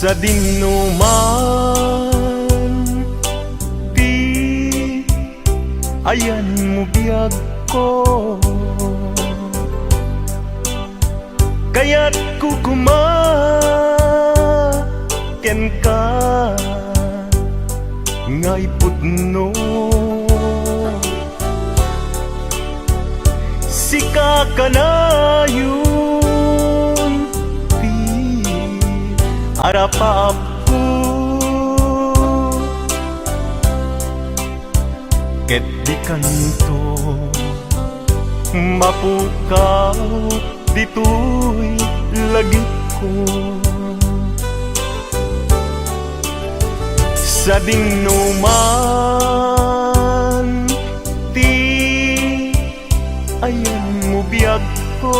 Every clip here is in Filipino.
sa dinuman, di ayan mo biyag ko, kaya't kukumaken ka ngay pudno. Sika ka na yun, di arapap ko, ket di kanto mapukaw dito'y lagip ko. Sa dinuman, di ayan mo biyag ko,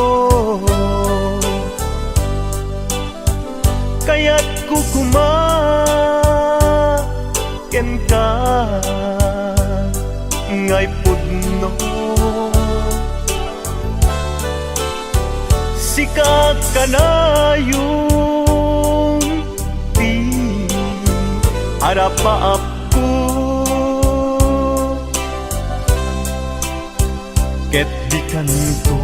kaya't kukumaken ka ngay pudno. Sika ka na yung di arapaap ko, ket di kanto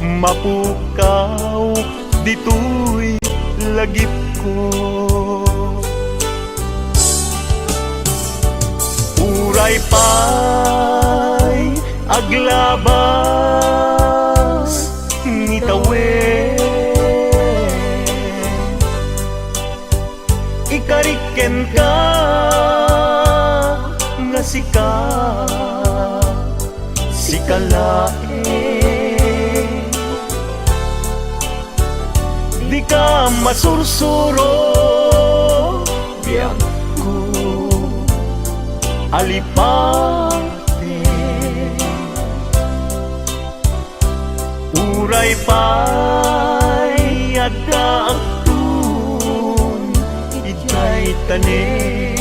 mapukaw dito'y lagip ko. Uray pa'y aglabas ni tawen, ikariken ka nga sikalae, di ka masursuro biyag ko alipate. Uray pa'y agdaagtun itay tanin,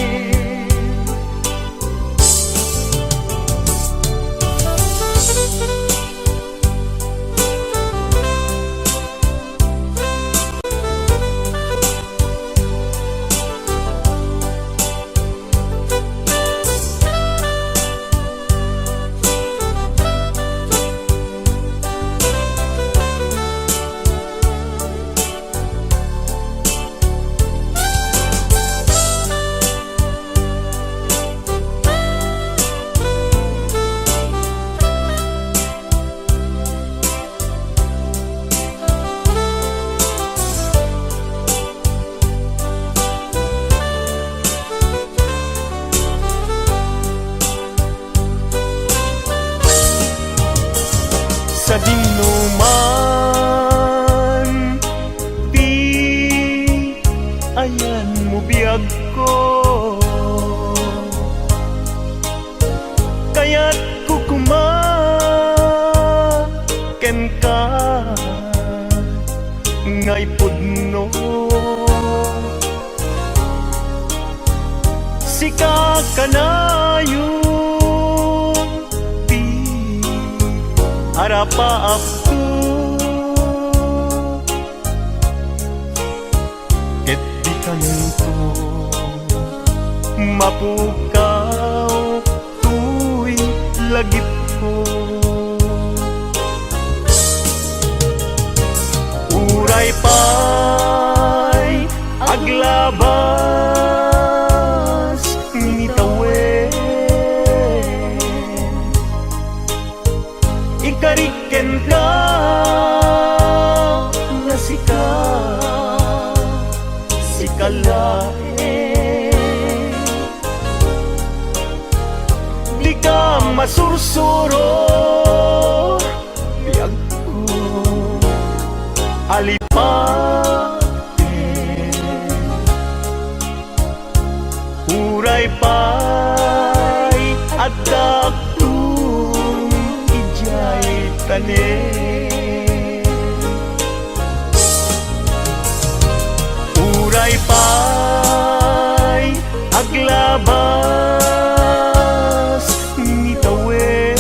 sa dinuman, di ayan mo biyag ko, kaya't kukumaken ka ngay pudno. Sika ka na yung di arapaap ko, ket di kanto mapukaw tu'y lagip ko. Uray pa'y aglabas ni tawen, ikariken ka nga sikalae, di ka masursuro biyag ko alipate. Uray pa'y agdaagtun ijay tanin, uray pa'y aglabas ni tawen,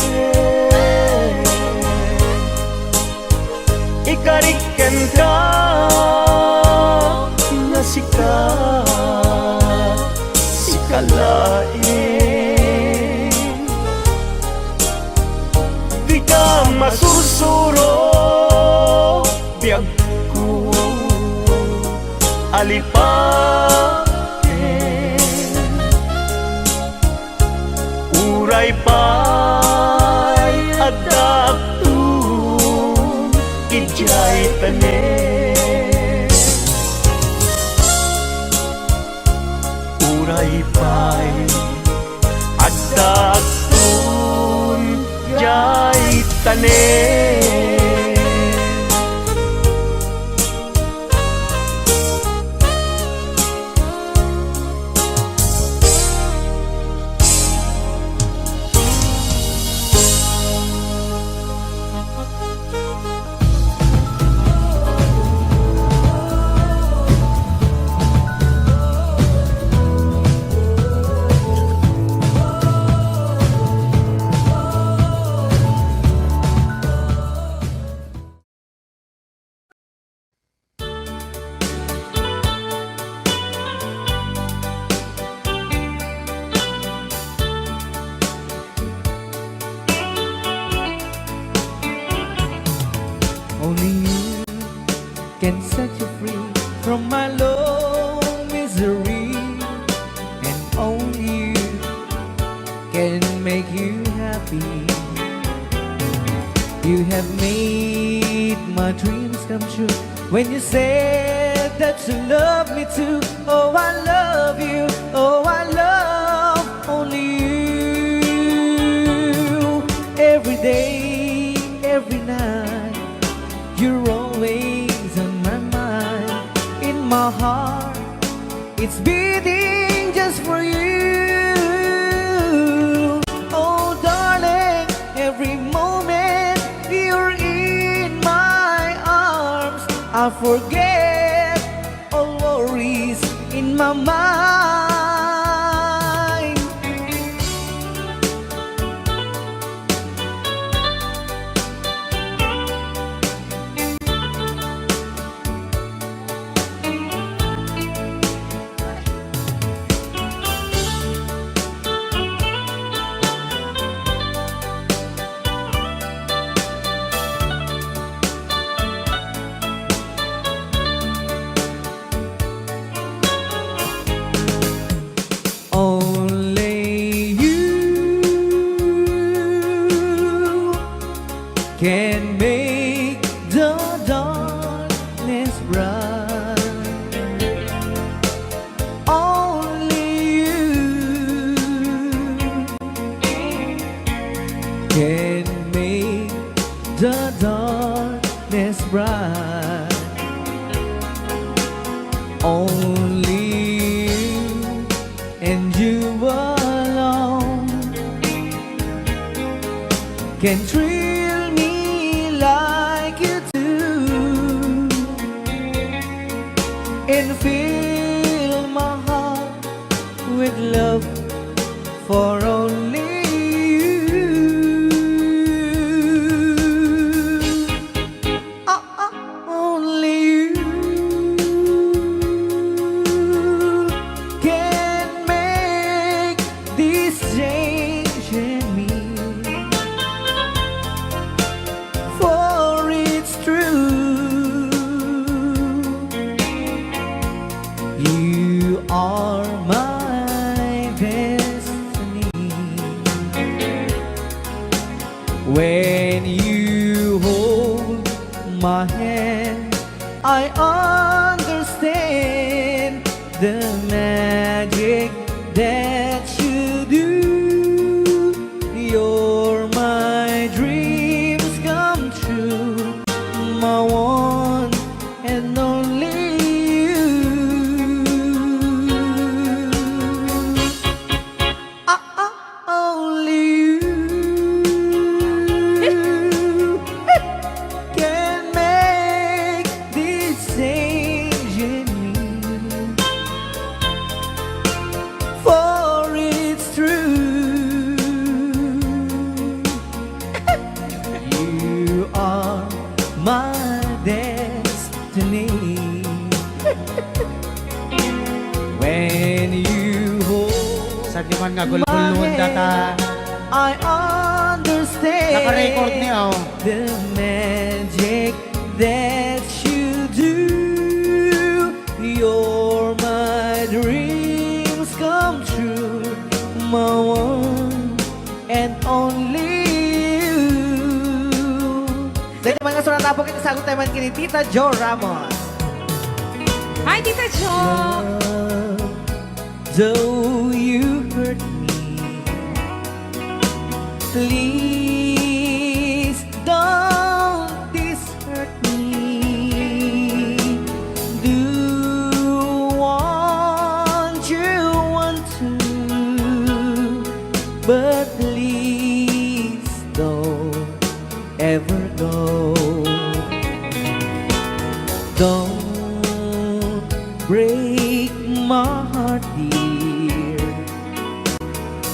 ikariken ka salipaten uray pa'y adaptun ijay tanen uray pa'y adaptun jay tanen. Only you can set you free from my low misery, and only you can make you happy. You have made my dreams come true when you said that you love me too. Oh, I love you. Oh, I love only you. Every day, every night, you're always on my mind. In my heart, it's beating just for you. Oh, darling, every moment you're in my arms, I forget all worries in my mind. Only you can make the darkness bright. Only you can make the darkness bright. Only you and you alone can thrill me like you do, and fill my heart with love for only you. Only you can make this change in me, for it's true. You are my destiny. When you hold my hand, I understand the magic that you do. You're my dreams come true, my one and only you. Only you can make this change in me, for it's true. You are my destiny. When you hold Sa di man nga gulgulon data I understand naka-record niya oh. the magic that you do. You're dreams come true, my one and only you. Dahil mga surat po kita sagot naman kini Tita Jo Ramos. Hi, Tita Jo! Though you hurt me, please don't dishurt me. Do what you want to, but please don't ever go. Don't break my heart, dear,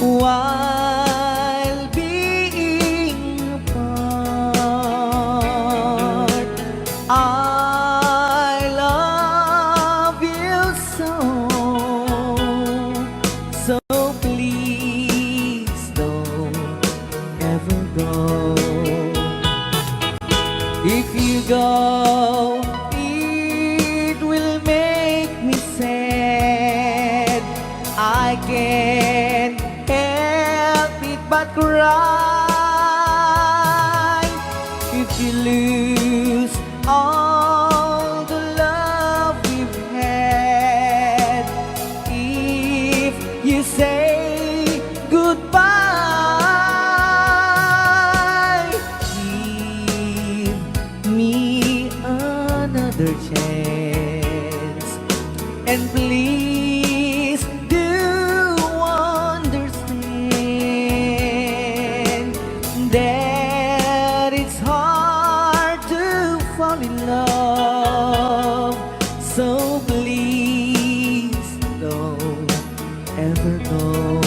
while being apart. I love you so, so please don't ever go. If you go, it will make me sad. I can't help it but cry. If you lose all the love we've had, if you say goodbye, give me another chance, and please do understand that it's hard to fall in love. So please don't ever go.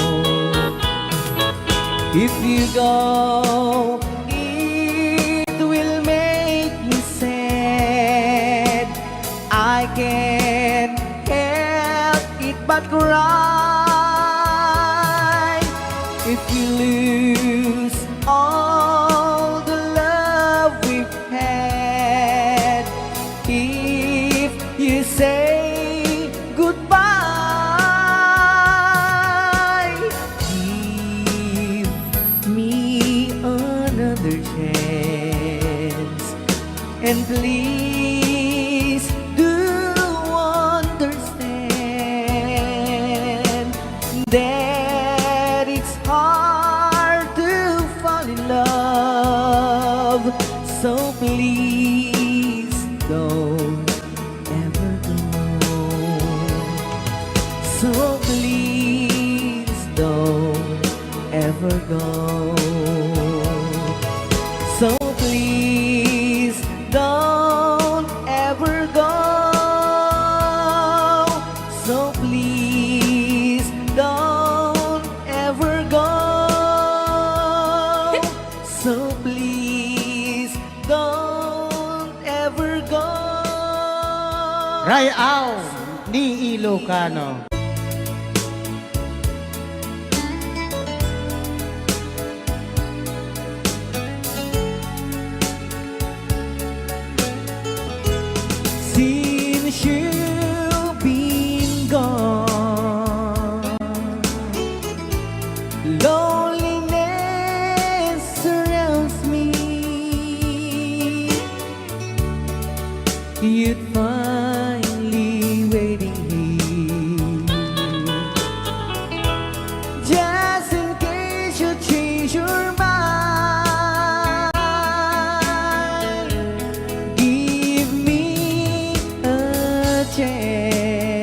If you go, it will make me sad. I can't help it but cry. If you lose all the love we've had, if you say goodbye, give me another chance, and please do understand that it's hard to fall in love. So please don't ever go. So please don't ever go. So please don't ever go. So please don't ever go. So please don't ever go. Rayaw ni Ilocano. Since you've been gone, loneliness surrounds me. You'd finally waiting here, just in case you change your mind. Give me a chance.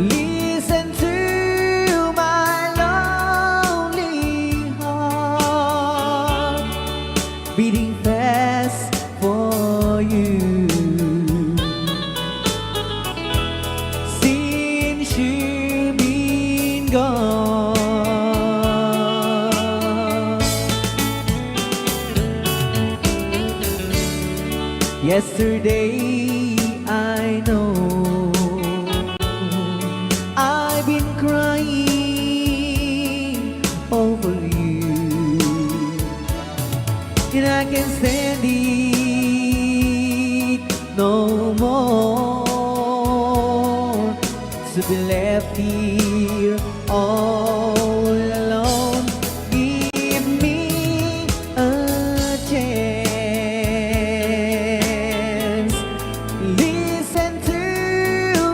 Listen to my lonely heart beating fast for you. Since you've been gone, yesterday I know I've been crying over you, and I can't stand it no more. to be left here all alone. Give me a chance. Listen to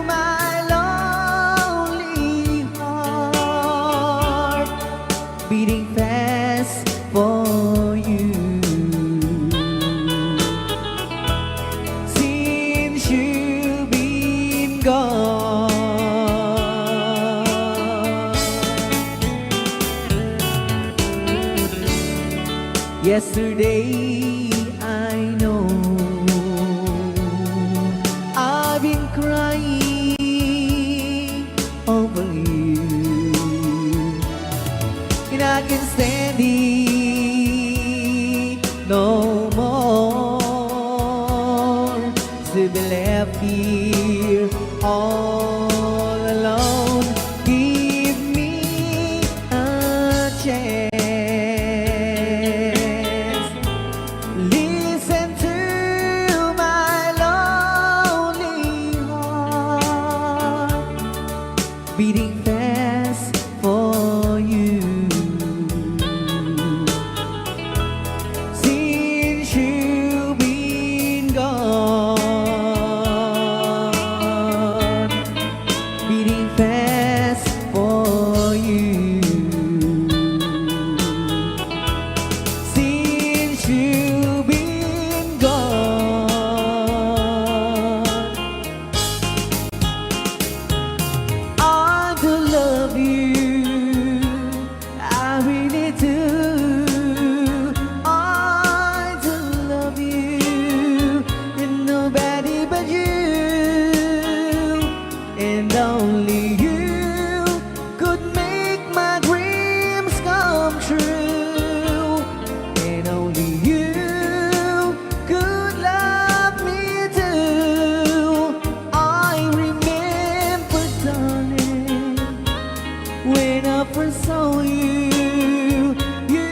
my lonely heart beating fast for you. Since you've been gone, yesterday I know I've been crying over you, and I can stand it no more to be left here all alone. Give me a chance. Listen to my lonely heart beating fast for you. Since you've been gone, beating fast for you. Since you've been gone, I do love you, I really do. I do love you, and nobody but you, and only you could make my dreams come true, and only you could love me too. I remember, darling, when I first saw you, you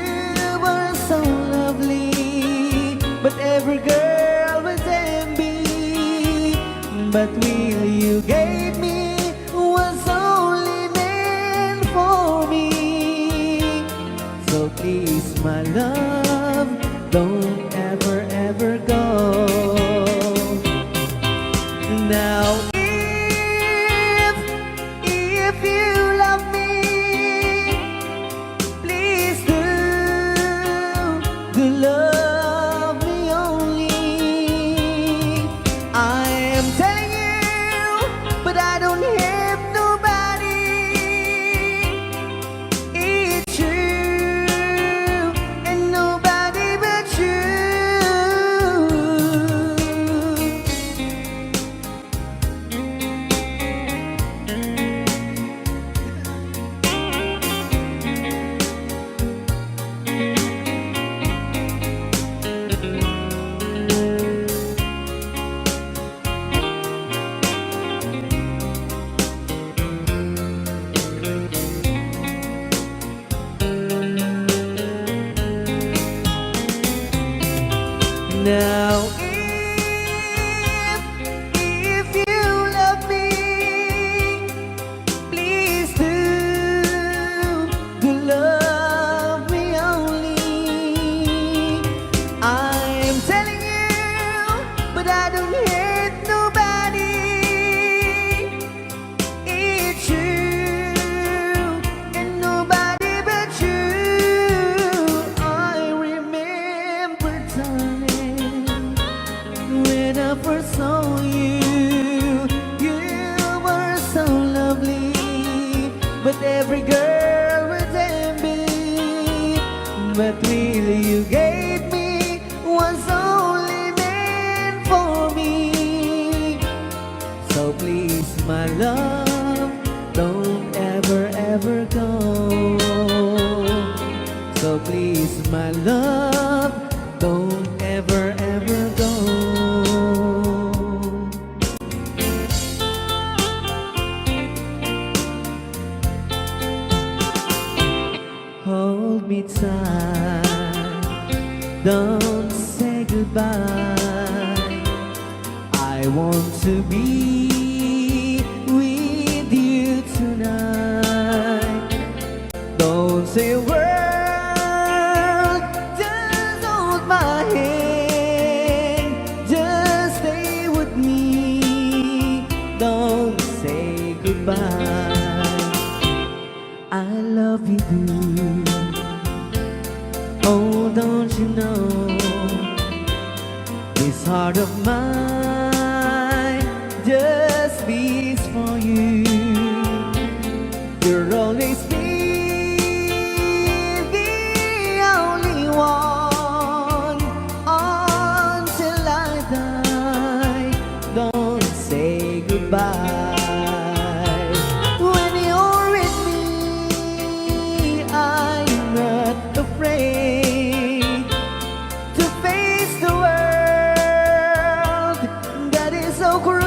were so lovely, but every girl was envy. But will you gave me was only meant for me. So please, my love, don't ever, ever go. Now, if you love me, please do love me only. I am telling you, but I don't have nobody. It's you and nobody but you. Now, if you love me, please do love me only. I'm telling you, but I don't hate nobody. It's you and nobody but you. I remember, darling, when I first saw you, you were so lovely, but every girl was envy. But really you gave me was only meant for me. So please, my love, don't ever, ever go. So please, my love, don't ever, ever go. Hold me tight, don't say goodbye. I want to be with you say a word, just hold my hand, just stay with me, don't say goodbye. I love you, boo. Oh, don't you know, this heart of mine just beats for you. You'll always be the only one until I die. Don't say goodbye. When you're with me, I'm not afraid to face the world that is so cruel.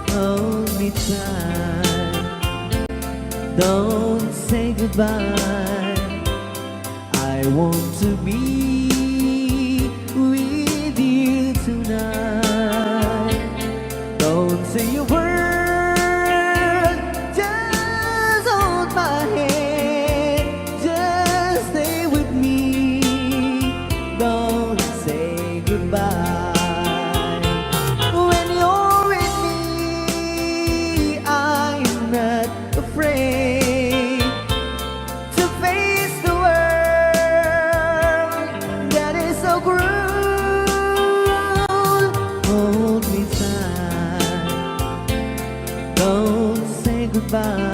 Hold me tight, don't say goodbye. I want to be with you tonight. Don't say a word, just hold my hand, just stay with me, don't say goodbye. When you're with me, I'm not afraid to face the world that is so cruel. Hold me tight, don't say goodbye.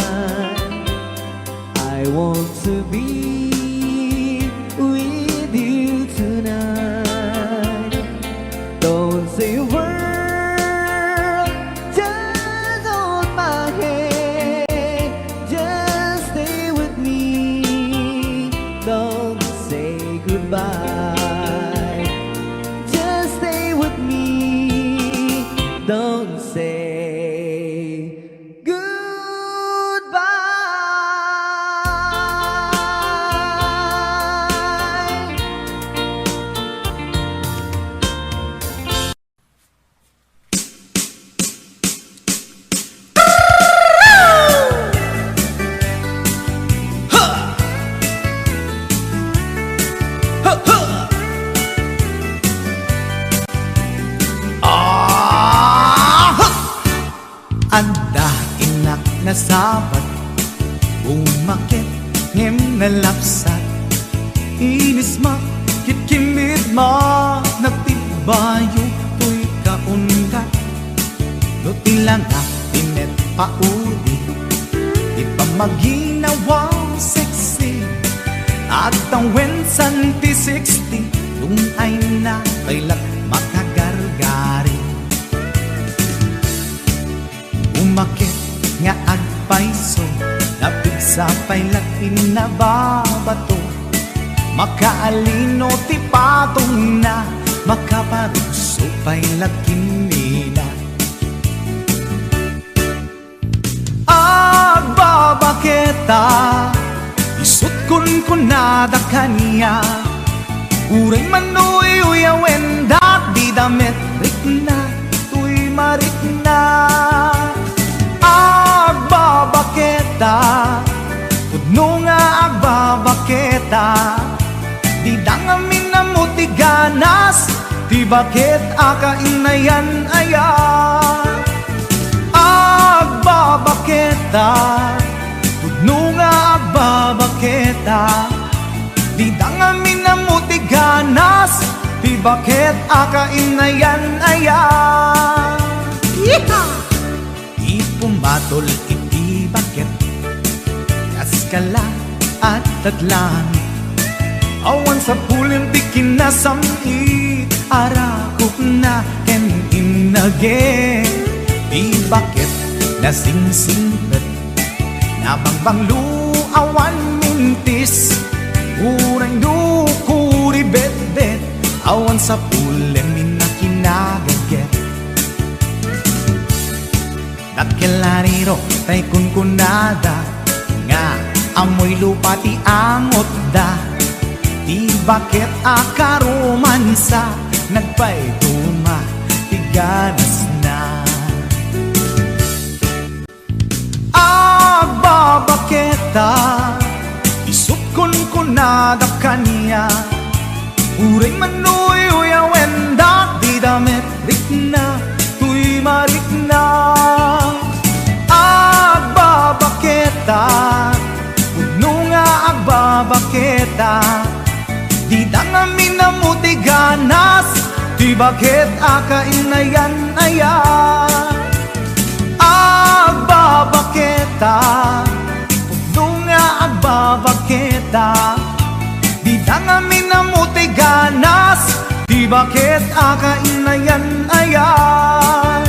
I want to be with you tonight. Don't say a word, just hold my hand, just stay with me, don't say goodbye. Just stay with me, don't say goodbye. Anda inak na sabat, umakit ngem na lapsat, inis ma kitkimit ma nagtibayo tuy kaunga, do tilanga tinet pauli, di pa maginawang sexy, at ang wensan ti 60, kung ay na kailat makagargari. Umakit nga agpaiso, napigsa pa'y lakin na babato, makaalino ti patong na, makaparuso pa'y lakin nila. Agbabaketa, isut kun kunada kaniya, uray manoy uyawen dat di damit rikna, tuy marikna. Agbabaketa, pudno nga agbabaketa, di dangamin na mutiganas, ti bakit akainayan aya. Agbabaketa, pudno nga agbabaketa, di dangamin na mutiganas, ti bakit akainayan aya. Yeehaw! Pumatol iti bakit, kaskala at taglangit, awan sa pulim di kinasamit, arakop na ken inage, di bakit nasingsingpet, nabangbanglu awan mintis, uray dukuri bet-bet, awan sa pulim minakinagaget. Dakelariro tay kunkunada, nga amoy lupa ti angot da, ti bakit akaromansa, nagpay tuma ti ganas na. Agbabakit kita isukon ko na da kanya uray manuy uya wenda di damit rikna tuy marikna agbabaketa puno nga agbabaketa di dangamin na muti ganas di bakit akainayan ayan agbabaketa puno nga agbabaketa di dangamin na muti ganas di bakit akainayan ayan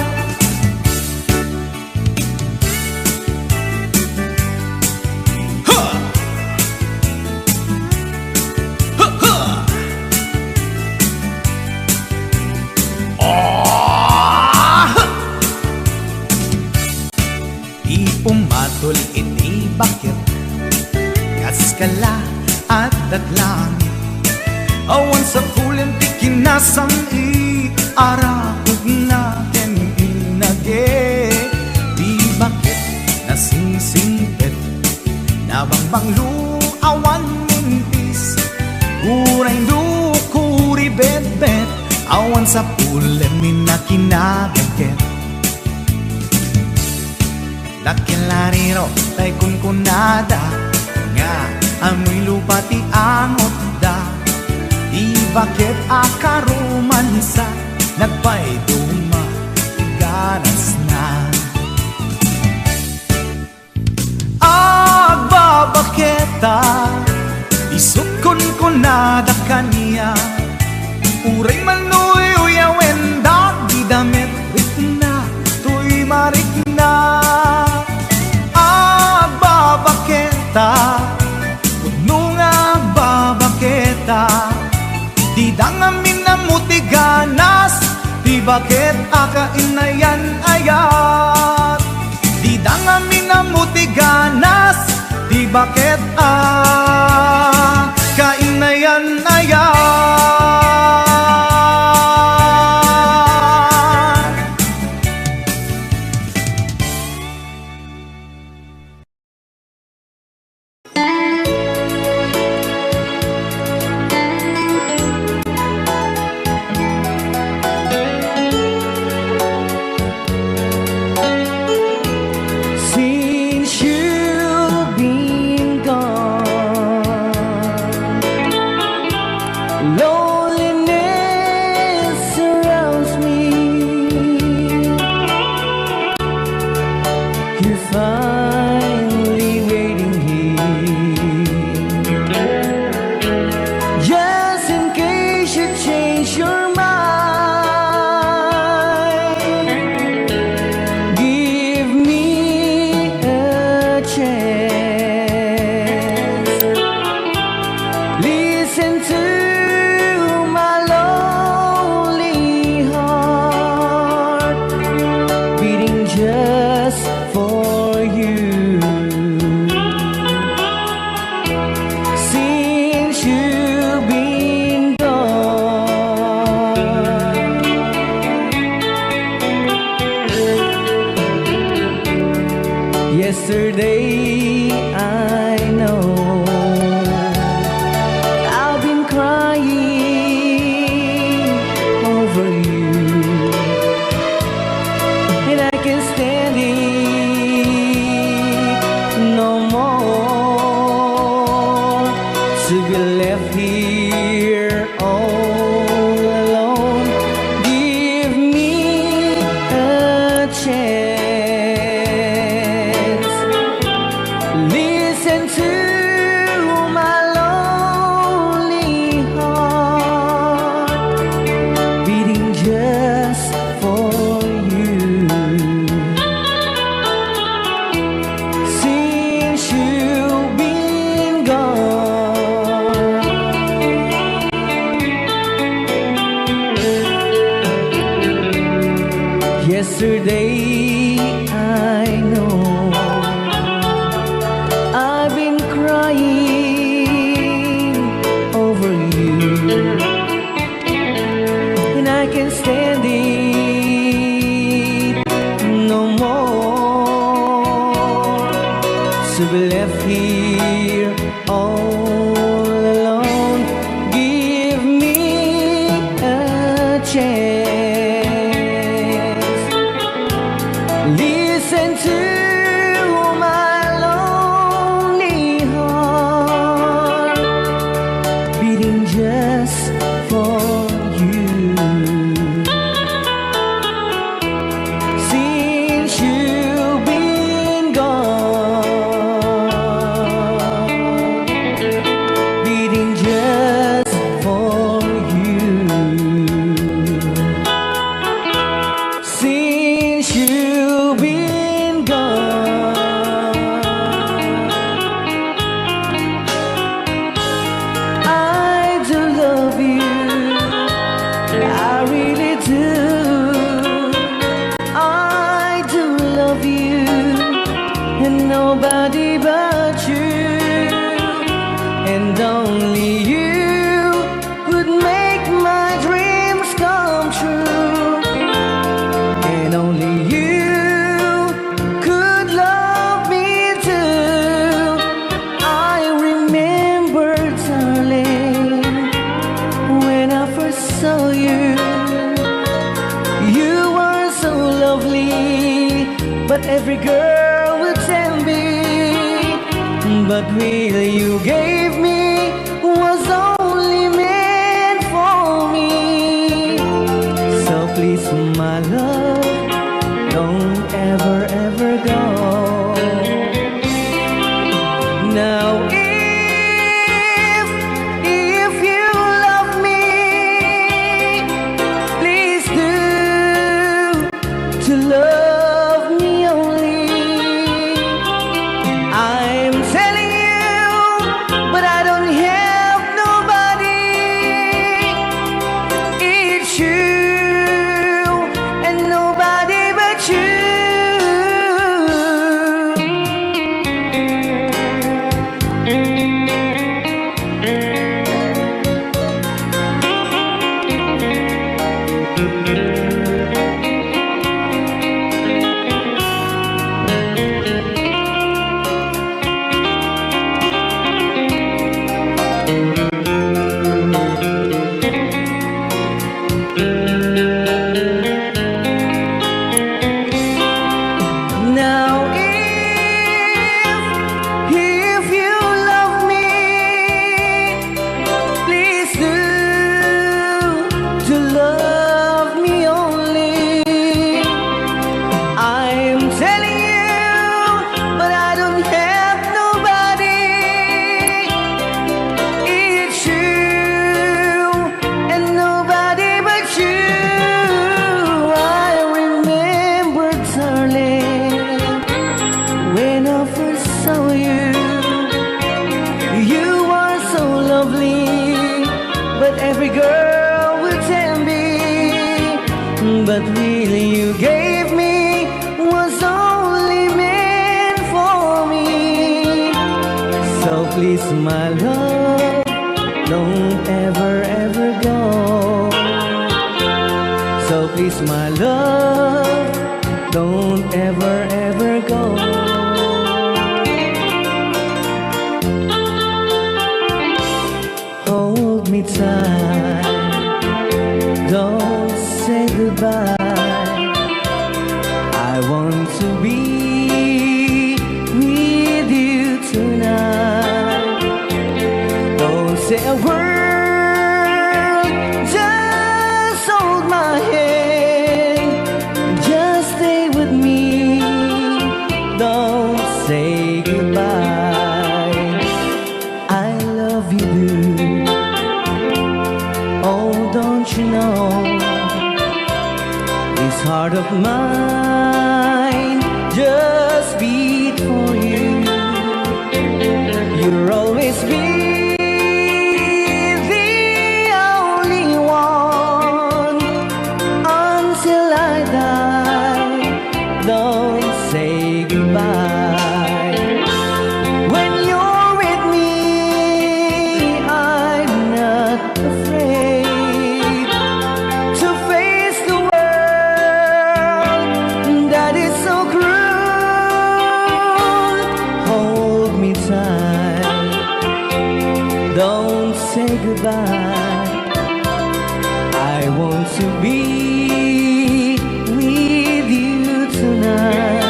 Pumatol ini bakit kaskala at datlang awan sa pulim tikin na sami arakog natin inage di bakit nasingsingpet nabangbang luawan mintis uray lukuri bet-bet awan sa pulim minakinagagget Lakilariro tay kunkunada nga amoy lupa ti angot da di bakit akarumansa nagpay duma ganas na agbabaketa isukon ko na da kanya uray manuy uya wenda di damit rikna tuy marikna puno nga babaketa di dangamin na muti ganas di bakit akainayan ayat di dangamin na muti ganas di bakit akainayan ayat Yesterday I know I've been crying over you and I can't stand it no more to be left here all alone. Give me a chance. Listen to my lonely heart beating just for you. Since you've been gone, yesterday I know I've been crying over you and I can't stand it no more to to be left here all alone. Give me a chance. Listen to my lonely heart beating just for you. Since you've been gone, beating just for you. Since you've been gone, I do love you, I really do. I do love you, and nobody but you, and only you would make my dreams come true, and only you could love me too. I remember, darling, when I first saw you. You are so lovely, but every girl will tell me. But really you gave me was only meant for me. So please, my love, don't ever, ever go. Now if you love me, please do to love me only. I'm telling you, but I don't have nobody. It's you and nobody but you. Now if you love me, please do to love me only. I'm telling you, but I don't have nobody. It's you and nobody but you. I remember, darling, when I first saw you. You are so lovely, but every girl will tell me. But really you gave me was only meant for me. So please, my love, don't ever, ever go. So please, my love, don't ever, ever go. Hold me tight, don't say goodbye. I want to be with you tonight. Don't say a word, just hold my hand. Just stay with me, don't say goodbye. I love you, dude. Oh, don't you know, this heart of mine just beat for you. You'll always be the only one until I die. Don't say goodbye. When you're with me, I'm not afraid to face the world that is so cruel. Hold goodbye. I want to be with you tonight.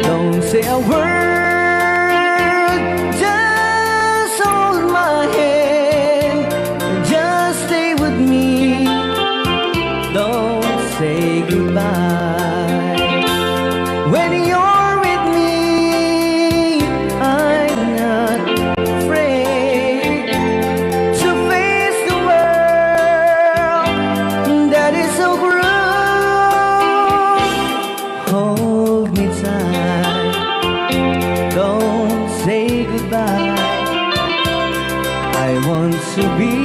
Don't say a word, just hold my hand, just stay with me. Don't say goodbye. When you're with me, I'm not afraid to face the world that is so cruel. Hold me tight, don't say goodbye. I want to be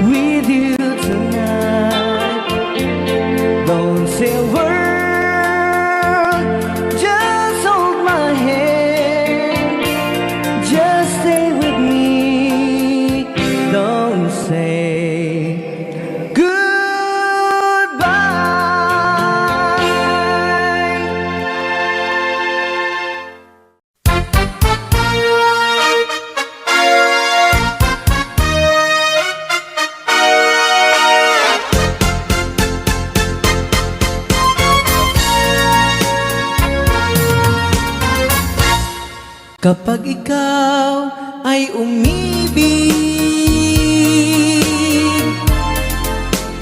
with you tonight. Don't say a word, just hold my hand, just stay with me. Don't say goodbye. Kapag ikaw ay umibig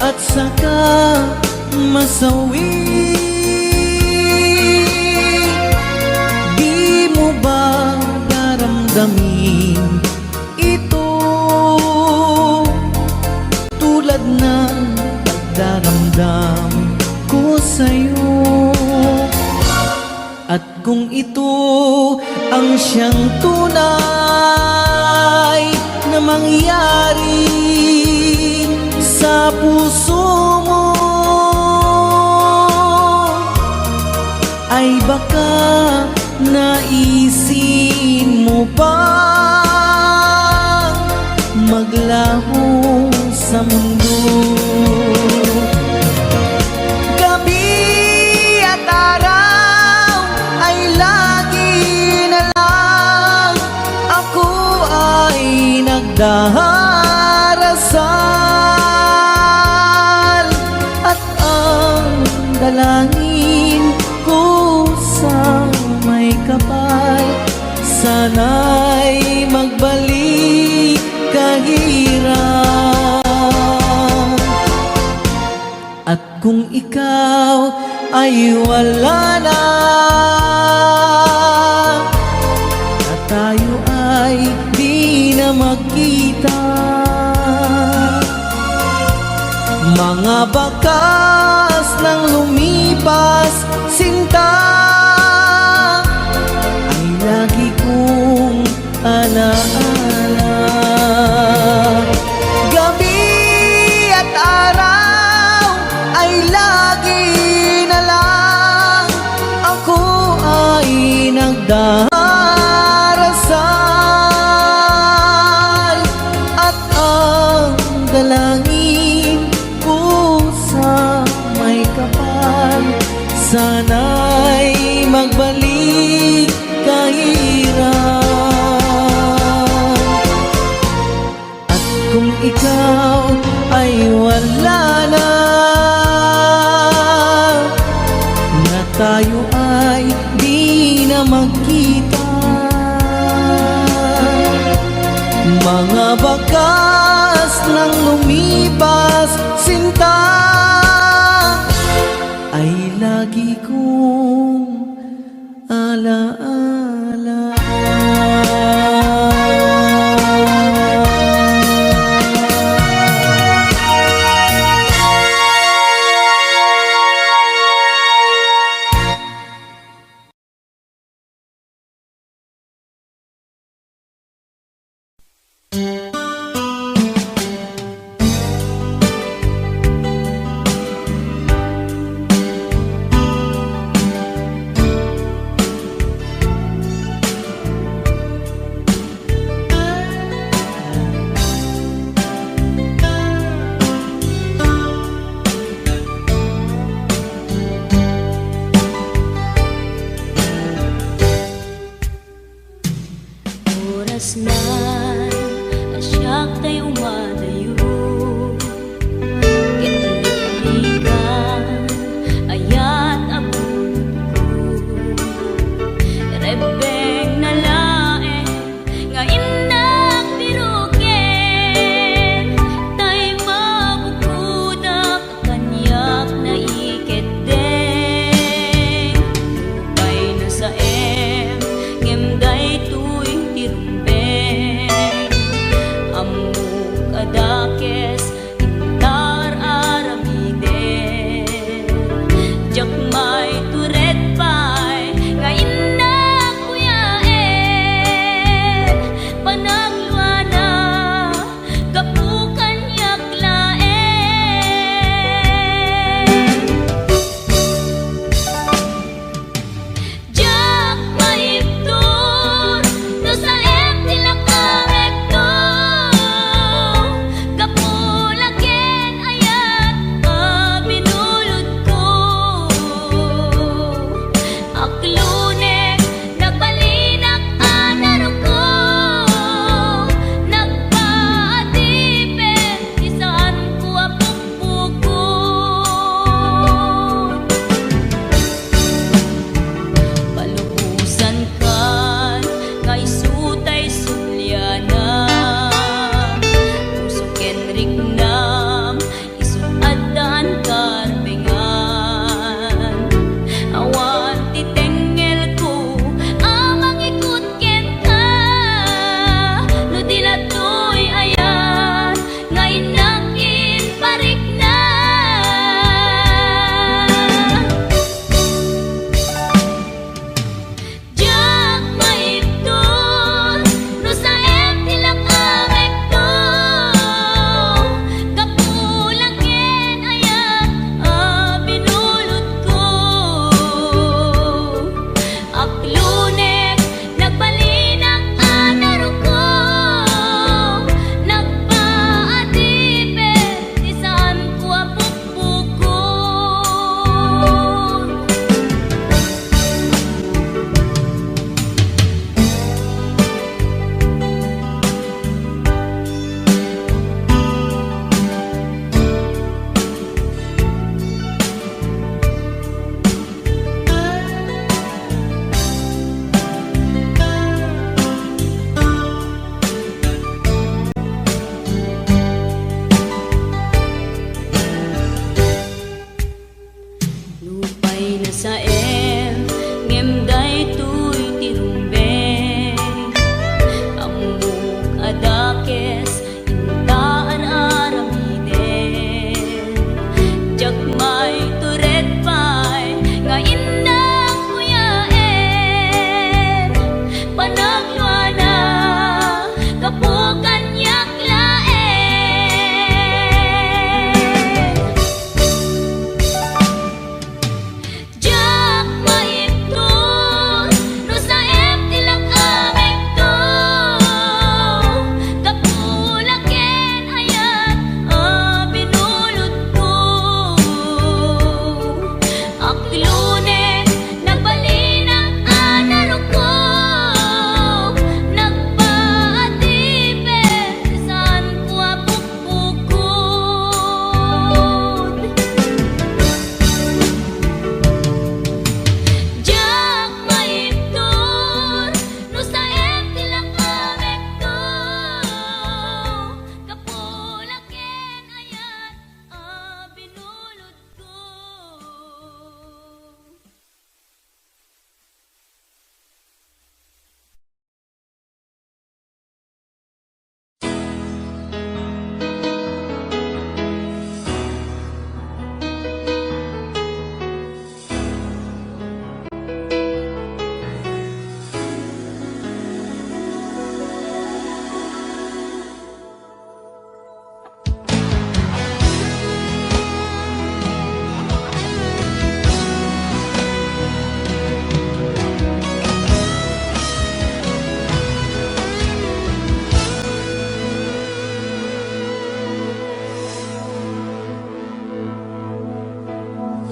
at saka masawi, di mo ba daramdamin ito tulad ng pagdaramdam ko sa'yo? At kung ito ang siyang tunay na mangyari sa puso mo, ay baka naisin mo pa maglaho sa mundo. Gabi at araw ay lagi na lang ako ay nagdarasal, at ang dalangin ko sa may kapal, sana'y magbalik kahirap. At kung ikaw ay wala na, at tayo ay di na magkita, mga bakas ng lumipas sinta ay lagi kong alaala. Gabi at araw ay lagi na lang ako ay nagdarasal, at ang dalangin ko sa may kapal, sana'y magbalik kahirap. At kung ikaw ay wala na, na tayo ay di na magkita, mga bakas ng lumipas sinta ay lagi kong alaala.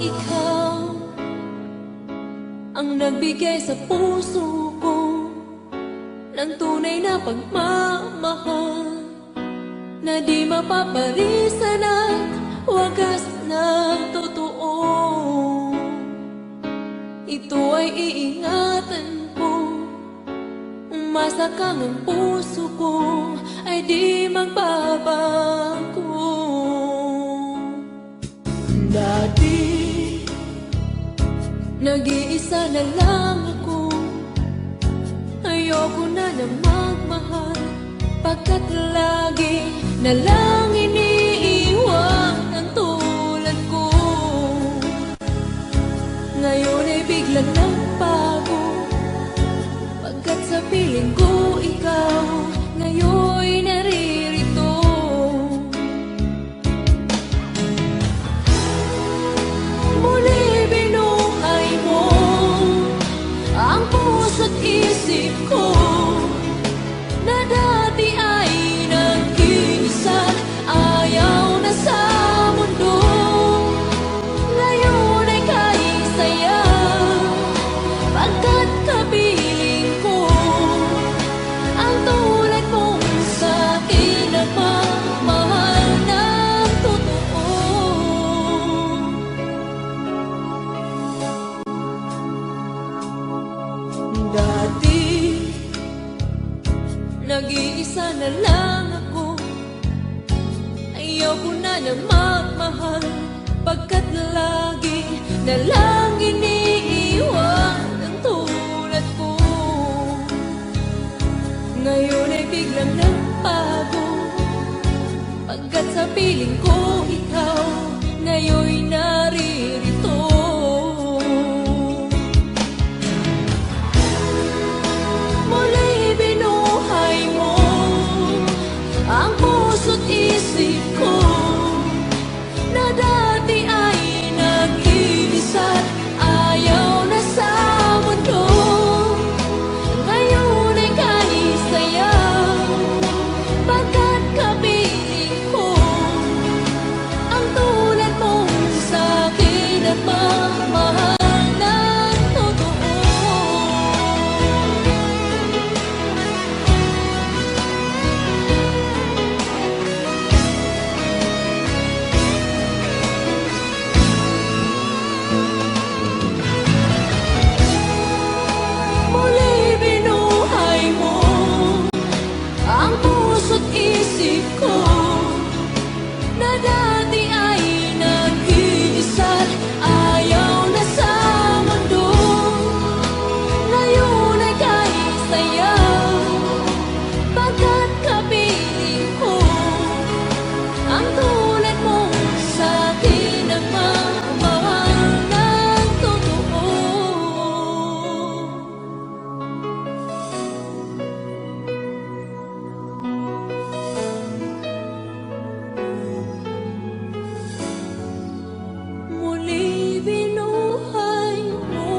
ikaw ang nagbigay sa puso ko ng tunay na pagmamahal na di mapaparisan at wagas na totoo. Ito ay iingatan ko, umasa kang ang puso ko ay di magbabago. Dati, nag-iisa na lang ako, ayoko na na magmahal, pagkat lagi na lang iniiwan ang tulad ko. Ngayon ay biglang nagbago, pagkat sa piling ko ikaw ngayon naririto. Muli binuhay mo ang puso't isip ko na dati ay nag-iisa't ayaw na sa mundo. Ngayon ay kahit saya, pagkat kapiling ko ang tulad mong sa'kin nagmamahal ng totoo. Dati, nag-iisa na lang ako, ayoko na na magmahal, pagkat lagi na lang iniiwan ang tulad ko. Ngayon ay biglang nagbago, pagkat sa piling ko ikaw ngayon naririto. Muli binuhay mo ang puso't isip ko na dati ay nag-iisa't ayaw na sa mundo. Ngayon ay kahit saya, pagkat kapiling ko ang tulad mong sa'kin at magmahal ng totoo. Muli binuhay mo ang puso't isip ko na dati ay nag-iisa't ayaw na sa mundo. Ngayon ay kahit saya, pagkat kapiling ko ang tulad mong sa'kin nagmamahal ng totoo. Muli binuhay mo.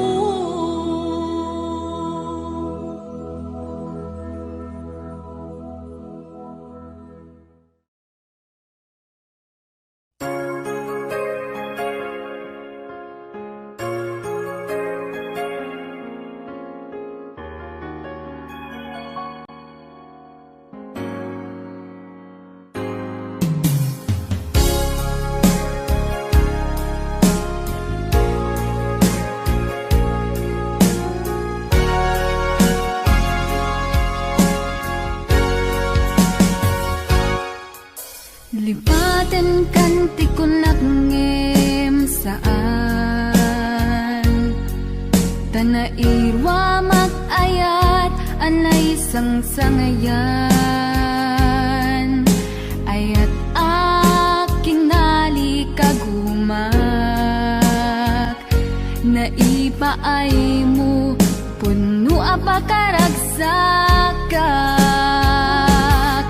Lipatan kanti ko nagngem saan Tanairwa mag-ayat anay sang-sangayan Ayat aking nalikagumak Naipaay mo puno apakaragsakat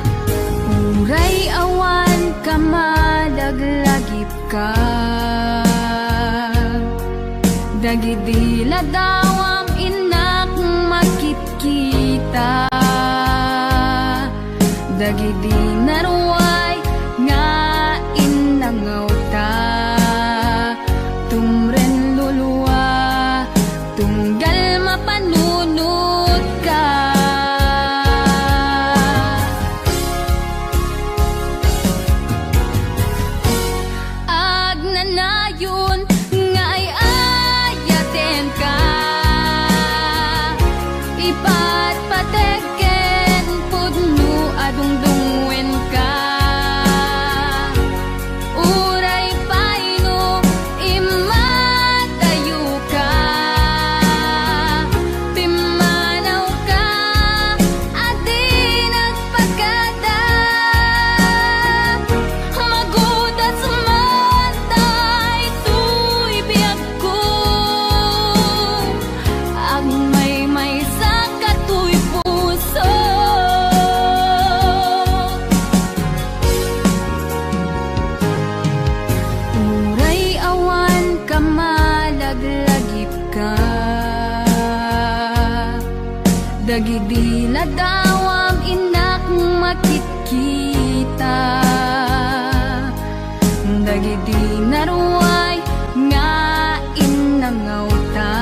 Uray awan ka madaglagip ka Dagidila dawang inak makit-kita Dagidi naruay nga inangaw ta Tumra di ladawam inak makikita. Dagiti naruay nga inangawta.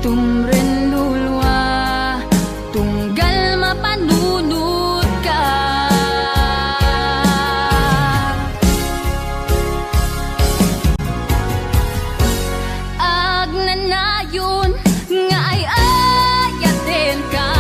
Tumren lulwa tunggal mapanunod ka. Agnanayon nga ay ayaten ka.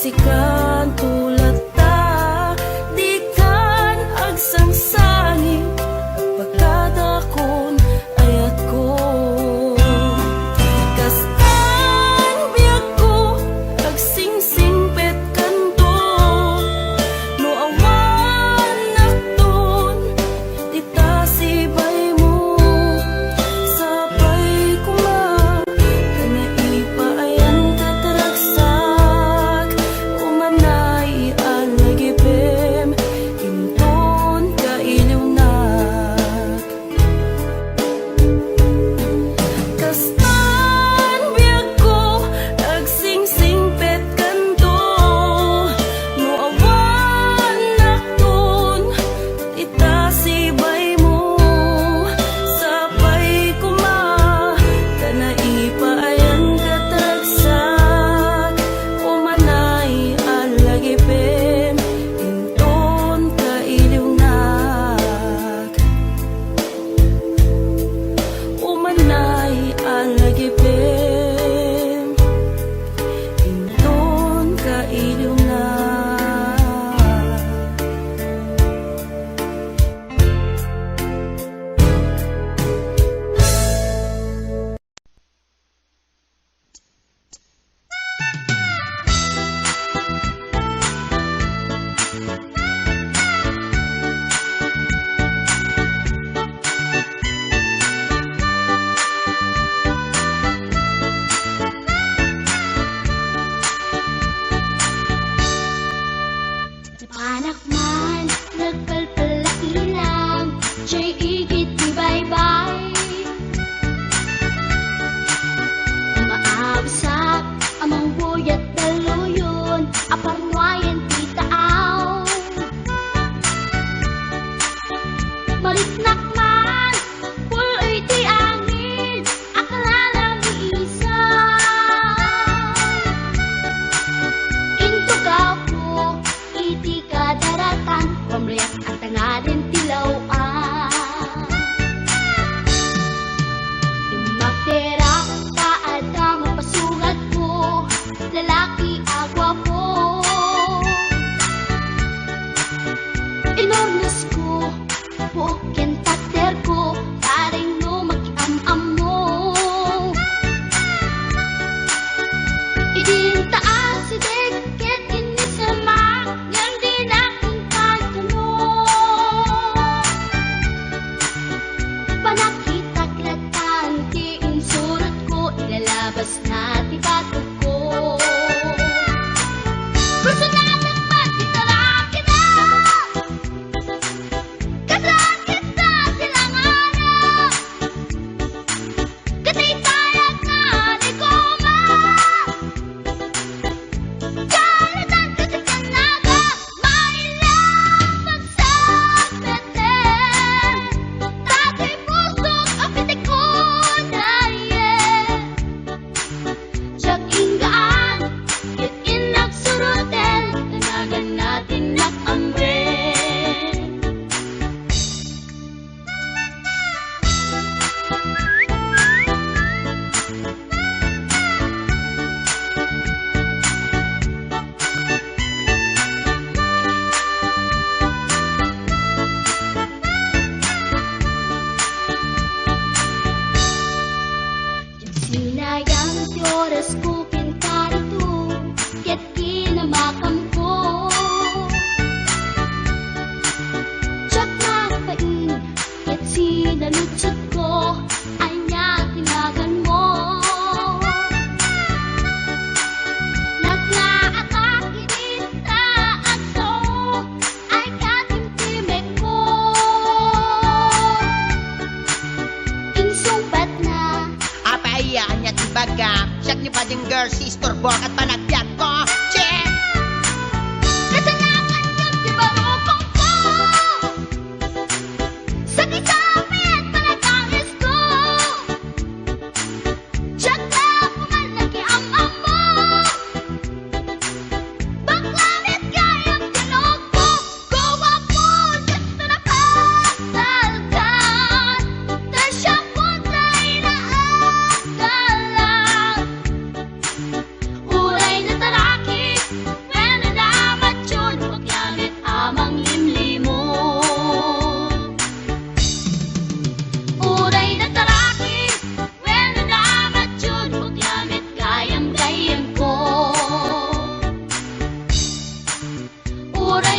sikan tulad ta, di kan agsangsangin pagkadakon ayat ko. Kastan biyak ko agsingsingpet kanto, no awan nakton dita sibay mo. Sabay kuma kana ipaayan kataragsak, umanay alagipem inton kailiwnak. Kastan biyak ko agsingsingpet kanto, no awan nakton ita sibay mo. Sabay kuma kana ipaayan kataragsak, umanay alagipem inton kailiwnak. Umanay alagipem inton kailiwnak. Panak man, nagpalpalailang, siya'y igit di bye-bye. Maabsak, amang buyat daluyon, aparnuayan titaaw. Maritnak man, puloy di angin, akala lang iisa. Intugaw ko, iti kadaratan, pamriyak at tangarin tilawan. Magtera, paada mapasugat ko, lalaki agwa po. Inornas ko, bukin tater ko, paring no mag-am-am mo. Idintaas si Deket inisamak, ngang di nakintay mo. Panakita klatan, di insurot ko, ilalabas na ti batok ko. Gusto natin magtitara kita, kasakit na silanganan. Katitayag na di koma, kalitan kasi kanaga, mailang magsabeten. Tatay pusok apitik ko dayen, siyak inggaan, yat inagsuruten, tanagan natin nakamre. Sinayang ti oras ko pintarito, ket kinamakam ko. Tsak napain, ket sinalutsot ko, anya tinagan mo. Naglaatag inita at so, ay katimtimek ko. Insumpat na, Apaiyaan niya tibaga, siyak ni Bading Girl, sister Borg at panagbiat ko. Che! kasanakan yun di barukong ko. Sa kisapit panagangis ko, siyak na puman nakiamam mo. Baklanit kayang tinog ko, gawa po dito na pasalkan. Tasya po tayo na agalan, uray na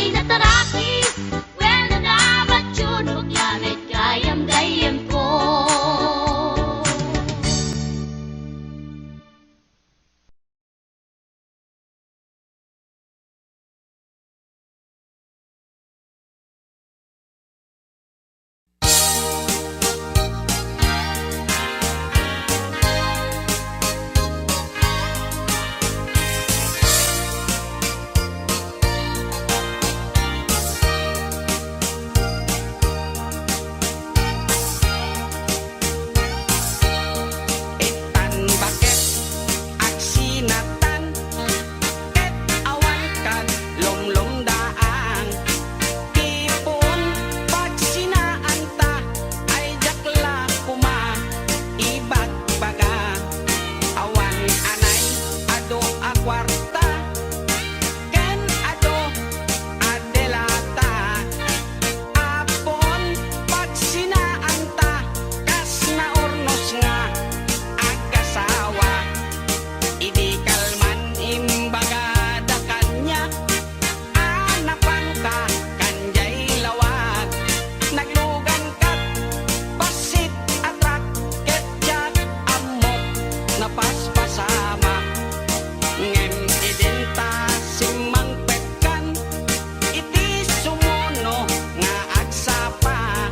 ay nataraki. Well na batyon, huwag yamit kayam gayam ko. Itan bakit aksinatan ket awan kan lumlumdaan tipon pagsinaan ta ay jakla kuma ibagbaga awan anay ado a kwarta ken ado adelata apon pagsinaan ta kas naurnos nga agasawa idi kalman imbaga da kanya anapan ka kanjay lawag naglugan kat pasit atrak ketjak amok napaspasama ngem identa simang petkan iti sumuno nga agsapa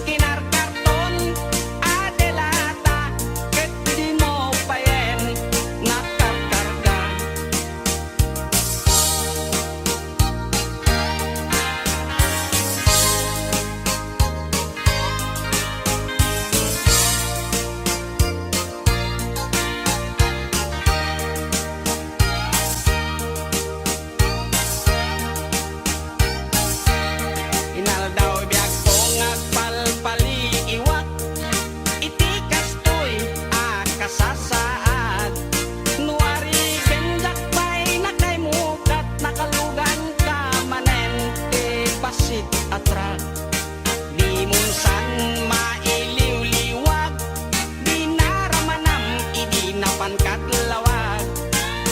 kinarkarton adelata ket di mo payen nakarkarga inaldaw biag ko nga palpaliiwak iti kastoy akasasaad nuari bendak pay nakaymukat nakalugan ka manen ti pasit atrak di munsan mailiw-liwag di naramanam idi napankat lawag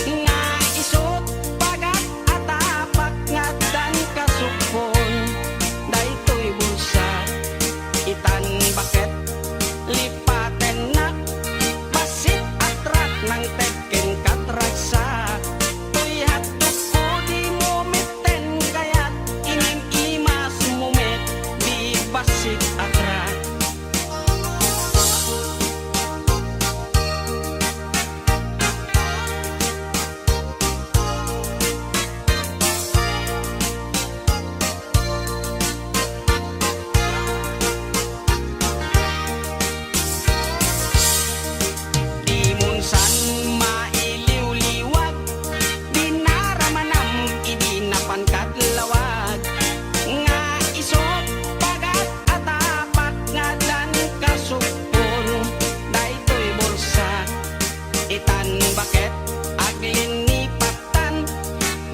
nga isot pagat atapak nga dan kasupon daytoy bulsa itan bakit lipaten nak basit atrak ng teken katraksa tuyhat ko di mo meten kayat inim imas mumet di basit atrak di munsan mailiw-liwag di naramanam idi napankat lawag nga isot pagat atapak nga dan kasupon daytoy bulsa itan bakit aglinipatan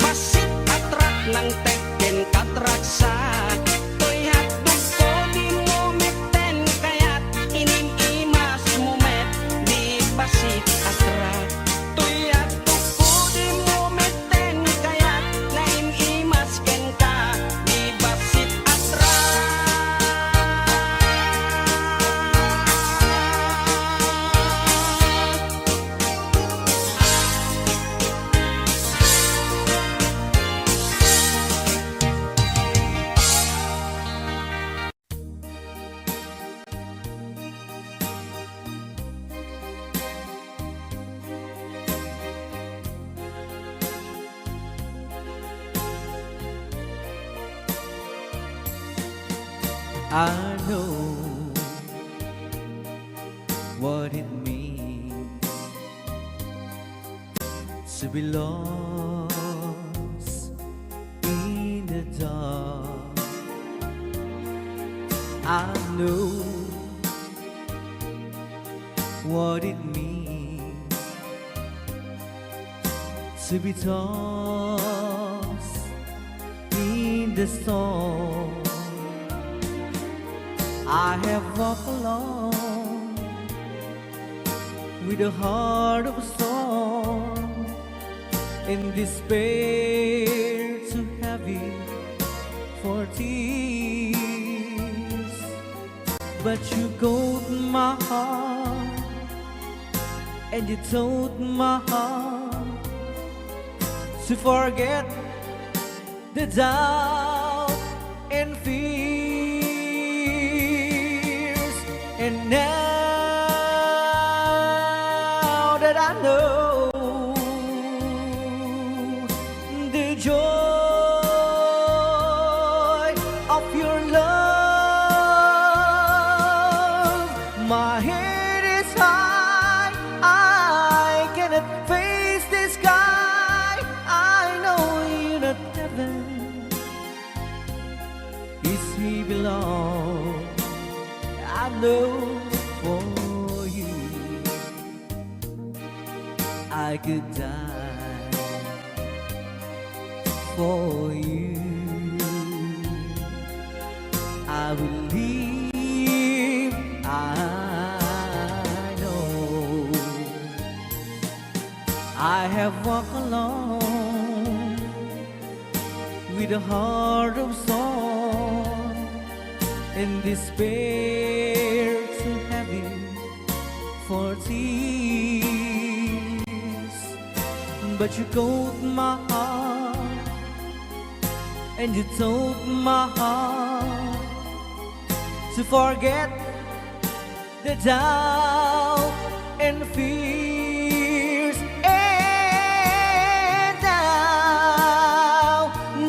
basit atrak ng teken katraksa tuyhat ko di mo meten kayat inim imas mumet di basit atrak tuyhat ko di mo meten kayat naim imas ken ka di basit atrak I know what it means to be lost in the dark. I know what it means to be tossed in the storm. I have walked alone with a heart of stone, and despair too heavy for tears, but you caught my heart and you told my heart to forget the doubt and fears. And now that I know the joy of your love, my head is high, I cannot face the sky. I know you're not heaven, is he belong. I know for you I could die for you. I believe, I know. I have walked alone with a heart of song and despair too heavy for tears. But you caught my heart and you told my heart to forget the doubt and fears. And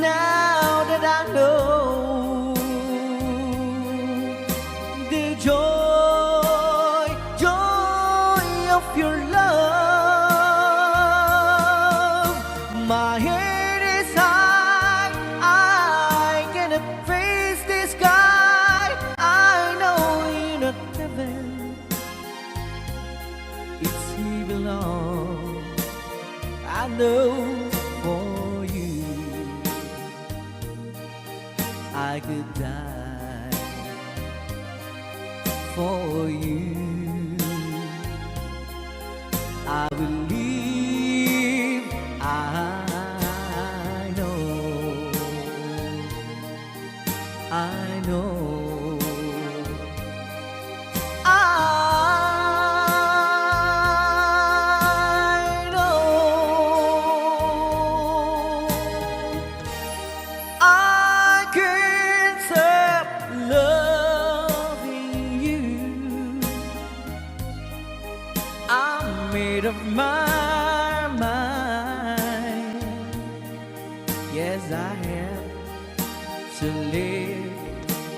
now that I know the joy of your love, my head is high, I cannot face the sky. I know you're not heaven, it's he belong. I know for you I could die for you. I believe, I know, I know, I know. I can't stop loving you. I'm made of my mind. Yes, I have to live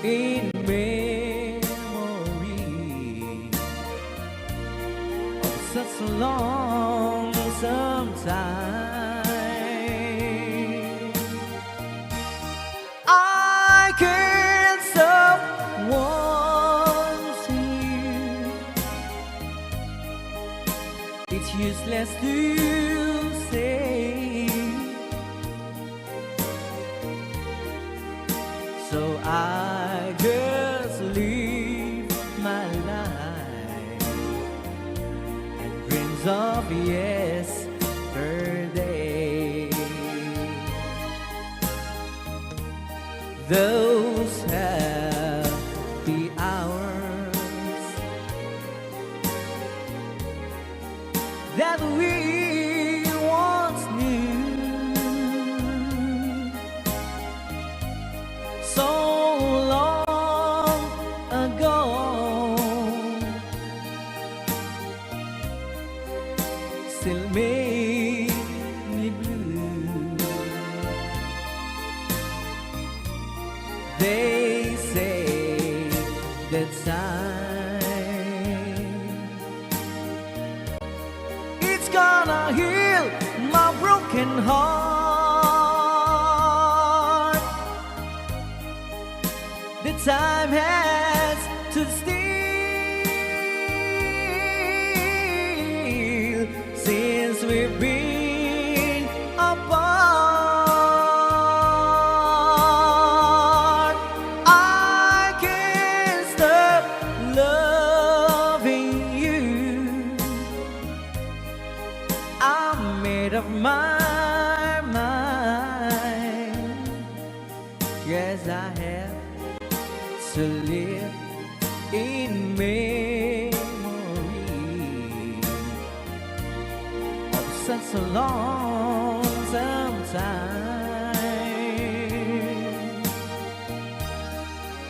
in memory of such a long time. I can't stop wanting you. It's useless to say, so I just live my life and dreams of yesterday. Those happy hours that we once knew, so long ago, still make me blue. They say that time, it's gonna heal my broken heart. The time has to steal since we've been apart. I can't stop loving you. I'm made of my mind. Yes, I to live in memory of such a lonesome time.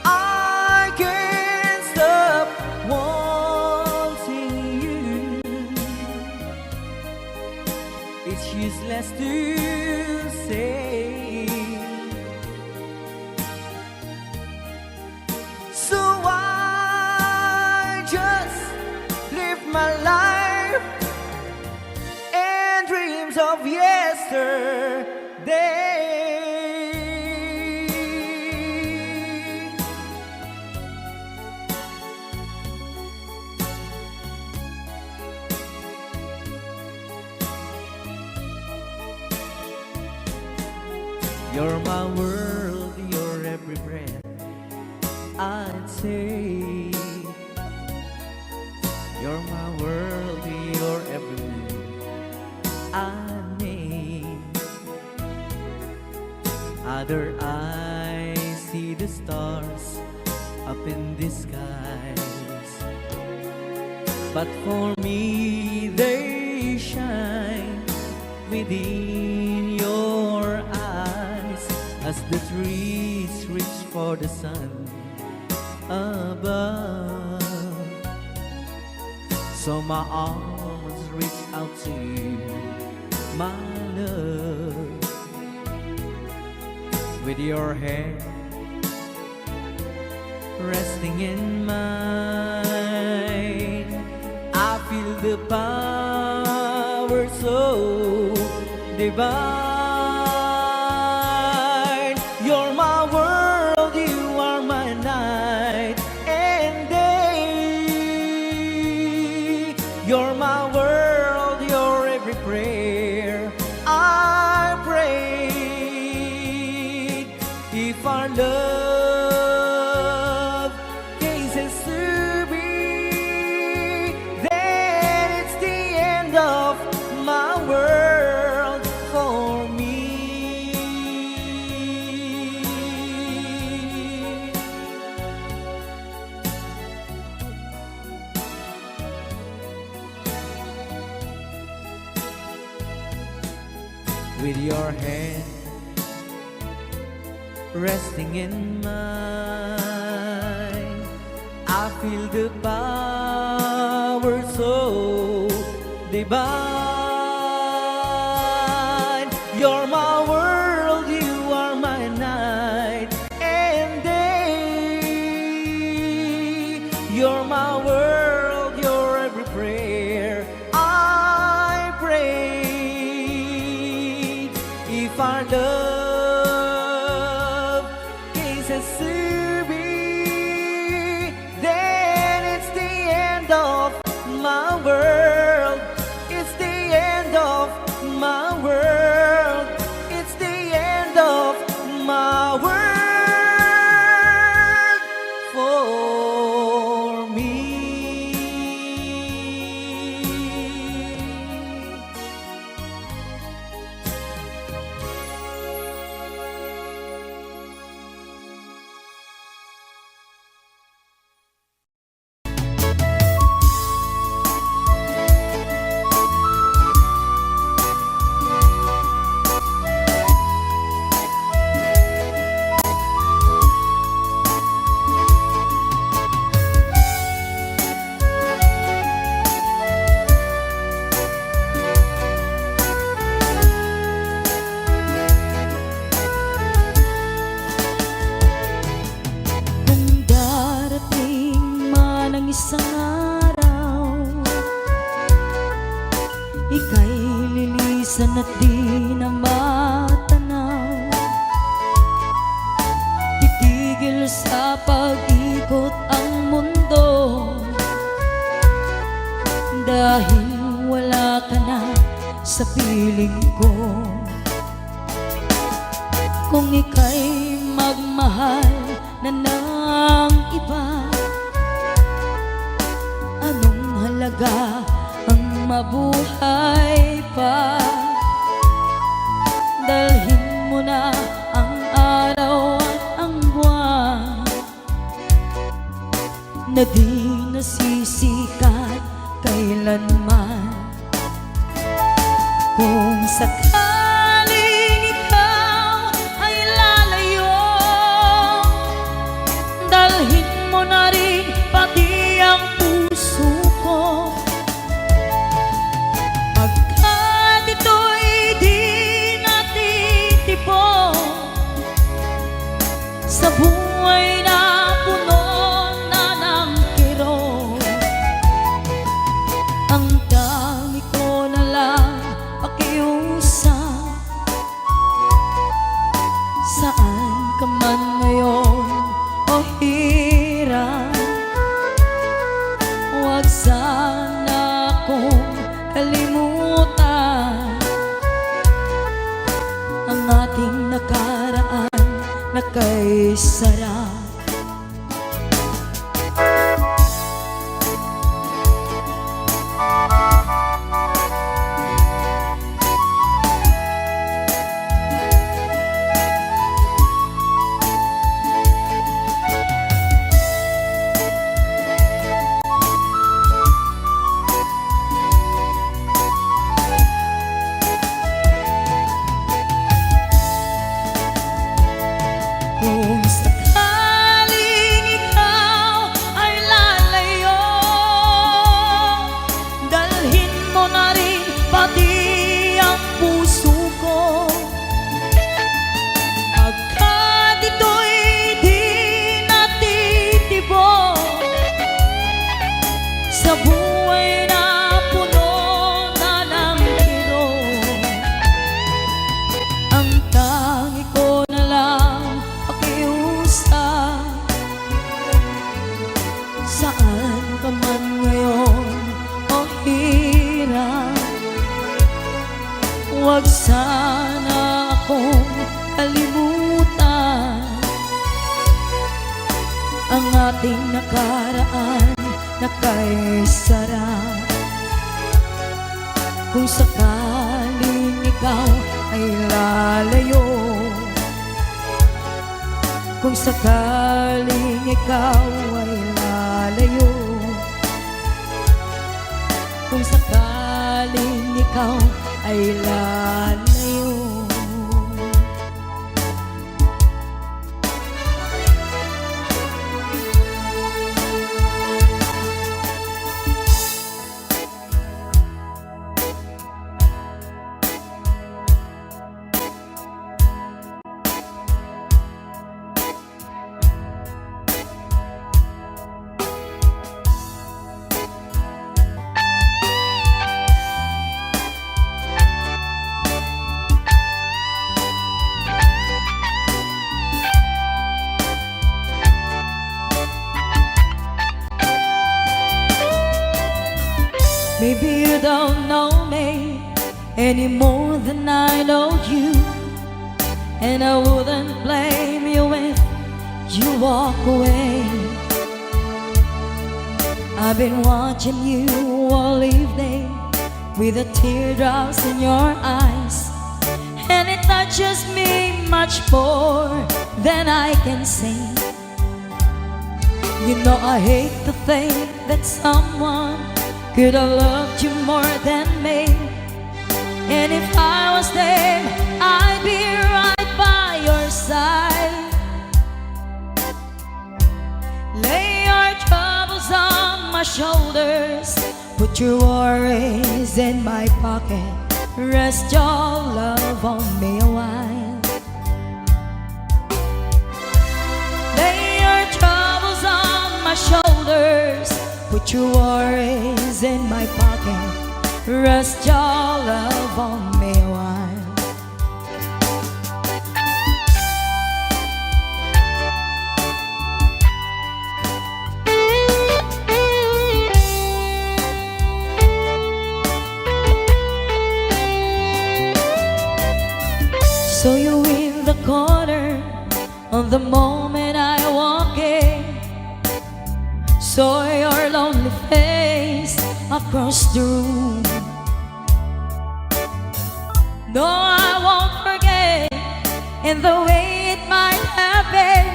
I can't stop wanting you. It's useless to say. So I just live my life and dreams of yesterday. You're my world, your every breath, I'd say. You're my world, your every move I name. Other eyes see the stars up in the skies, but for me they shine within your eyes as the trees reach for the sun above. So my arms reach out to you, my love. With your hand resting in mine, I feel the power so divine. You're my world, you are my night and day. You're my world, your every prayer I pray. If our love cases to be, then it's the end of my world for me. With your hand resting in mine, I feel the power so divine. You're my world, you are my night and day. You're my world, your every prayer I pray. If our love cases to be, then it's the end of my world. It's the end of my world. It's the end of my world for me. Kung darating man ang isang araw, ika'y lilisan at di na matanaw. Titigil sa pag-ikot ang mundo, dahil wala ka na sa piling ko. Kung ika'y magmahal na ng iba, anong halaga ang mabuhay pa? Dalhin mo na ang araw at ang buwan, na di nasisikat kailanman. Kung sakaling ikaw ay lalayo, dalhin mo na rin pati ang puso ko. Pagkat ito'y di natitipon sa buhay na puno na ng kirot, ang dami ko na lang pakiusap. Saan ka man ngayon o hirap, huwag sana akong kalimutan ang ating nakaraan na kay sarap. Kung sakaling ikaw ay lalayo, dalhin mo na rin pati ang puso ko. Pagkat ito'y di natitibok sa buhay na puno na ng kirot, ang tangi ko na lang pakiusap. Saan ka man ngayon o hirap, huwag sana akong kalimutan ang ating nakaraan na kay sarap. Kung sakaling ikaw ay lalayo, kung sakaling ikaw ay lalayo, kung sakaling ikaw ay lalayo. Maybe you don't know me any more than I know you, and I wouldn't blame you if you walk away. I've been watching you all evening with the teardrops in your eyes, and it touches me much more than I can say. You know I hate to think that someone could have loved you more than me, and if I was there, I'd be right by your side. Lay your troubles on my shoulders, put your worries in my pocket, rest your love on me a while. Lay your troubles on my shoulders, put your worries in my pocket, rest your love on me a while. So you in the corner on the moment I walk in, saw your lonely face across the room. No, I won't forget in the way it might have been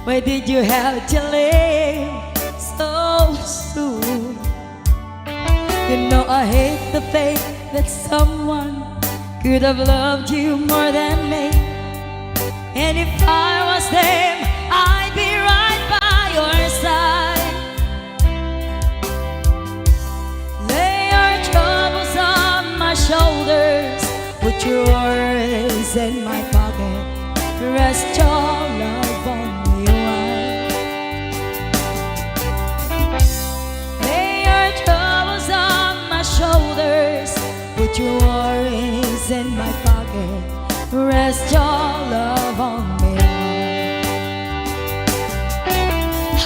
Why did you have to leave so soon? You know I hate the fact that someone could have loved you more than me. And if I was them, I'd be right by your side. Lay your troubles on my shoulders, put your worries in my pocket, rest your love on me a while. Lay your troubles on my shoulders, put your worries in my pocket, rest your love on me a while.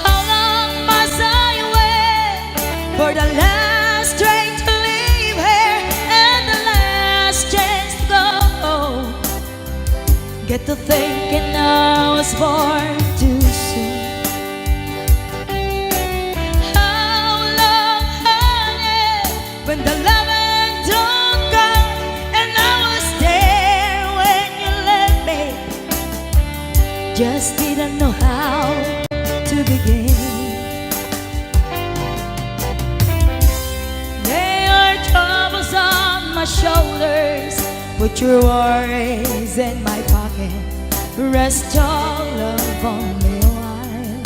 How long must I wait for the last train to leave here and the last chance to go? Get to thinking I was born too soon. How long, honey, when the loving don't come and I was there when you left me? Just didn't know how to begin. Lay your troubles on my shoulders, put your worries in my pocket, rest your love on me a while.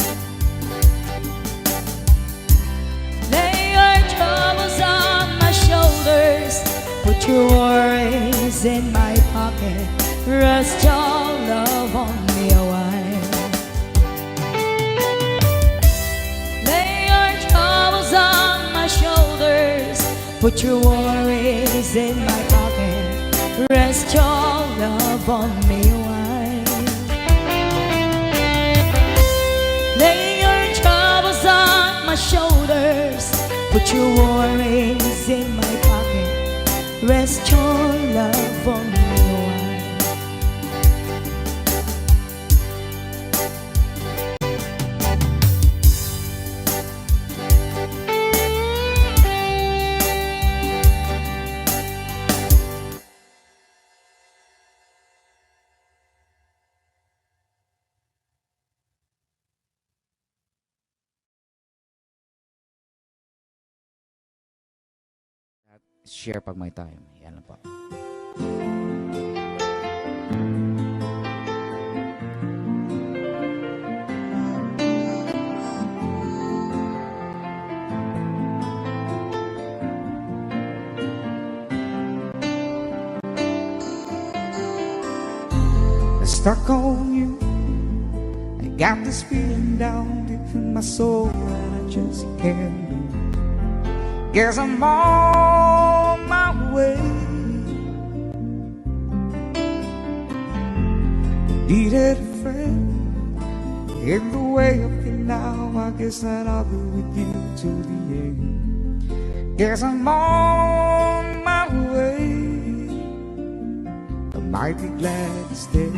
Lay your troubles on my shoulders, put your worries in my pocket, rest your love on me a while. Lay your troubles on my shoulders, put your worries in my pocket, rest your love on me a while. Lay your troubles on my shoulders, put your worries in my pocket, rest your love on me a while. Share pag may time. Yan lang po. Stuck on you, I got this feeling down deep in my soul that I just can't lose. Guess I'm on my way. Needed a friend in the way up here now. I guess that I'll be with you to the end. Guess I'm on my way. I might be glad to stay.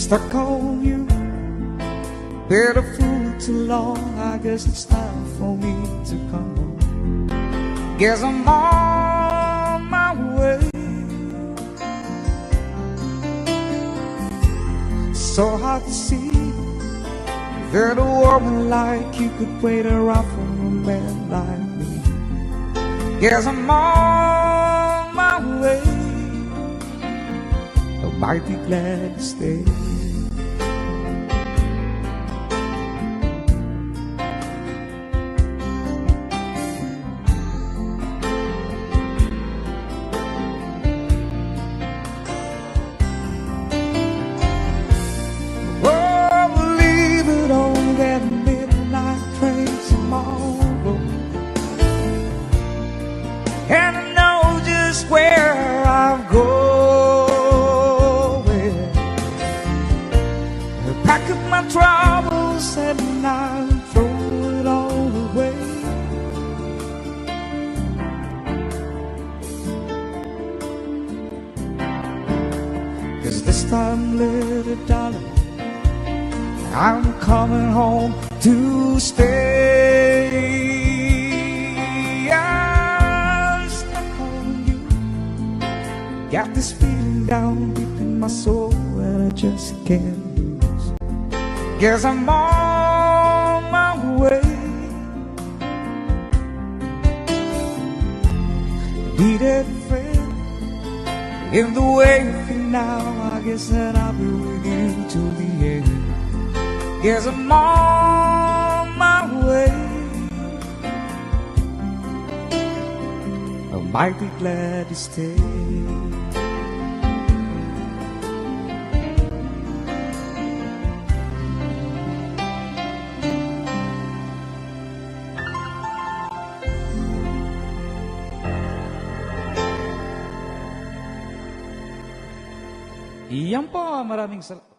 Stuck on you, been a fool too long. I guess it's time for me to come home. Guess I'm on my way. So hard to see that a woman like you could wait around for a man like me. Guess I'm on my way. I might be glad to stay. Troubles and I'll throw it all away. Cause this time, little darling, I'm coming home to stay. I'm stuck on you. Got this feeling down deep in my soul that I just can't lose. Guess I'm on my way. Needed a friend in the way you feel now. I guess that I'll be with you till the end. Guess I'm on my way. I might be glad to stay. Iyan po, maraming salamat.